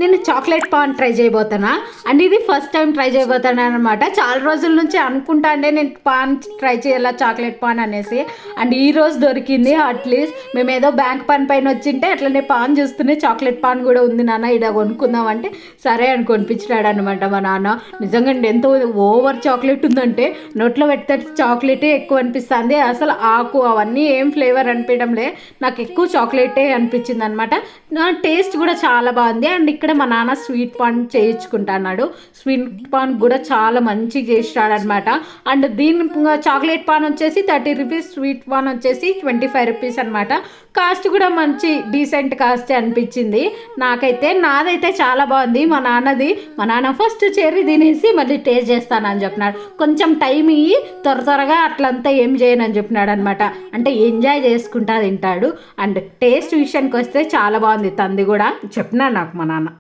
నేను chocolate pan try చేయబోతున్నా and ఇది first time try చేయబోతున్నా అనమాట. చాలా రోజుల నుంచి అనుకుంటా అండి నేను పాన్ ట్రై చేయాలా చాక్లెట్ పాన్ అనేసి. అండ్ ఈ రోజు దొరికింది. అట్లీస్ట్ మేము ఏదో బ్యాంక్ పని పైన వచ్చింటే అట్లనే పాన్ చూస్తూనే చాక్లెట్ పాన్ కూడా ఉంది నాన్న ఇక్కడ కొనుక్కుందాం అంటే సరే అని కొనిపించినాడు అనమాట మా నాన్న. నిజంగా ఎంతో ఓవర్ చాక్లెట్ ఉందంటే నోట్లో పెడితే చాక్లెటే ఎక్కువ అనిపిస్తుంది. అసలు ఆకు అవన్నీ ఏం ఫ్లేవర్ అనిపించడంలే, నాకు ఎక్కువ చాక్లెటే అనిపించింది అనమాట. నా టేస్ట్ కూడా చాలా బాగుంది. అండ్ ఇక్కడ మా నాన్న స్వీట్ పాన్ చేయించుకుంటున్నాడు. స్వీట్ పాన్ కూడా చాలా మంచిగా చేసినాడు అనమాట. అండ్ దీని చాక్లెట్ పాన్ వచ్చేసి 30 రూపీస్, స్వీట్ పాన్ వచ్చేసి 25 రూపీస్ అనమాట. కాస్ట్ కూడా మంచి డీసెంట్ కాస్ట్ అనిపించింది నాకైతే. నాదైతే చాలా బాగుంది. మా నాన్న ఫస్ట్ చెర్రీ తినేసి మళ్ళీ టేస్ట్ చేస్తానని చెప్పినాడు. కొంచెం టైం ఇయ్యి త్వరగా అట్లంతా ఏం చేయనని చెప్పినాడు అనమాట. అంటే ఎంజాయ్ చేసుకుంటా తింటాడు. అండ్ టేస్ట్ విషయానికి వస్తే చాలా బాగుంది తంది కూడా చెప్పినాడు నాకు మా నాన్న.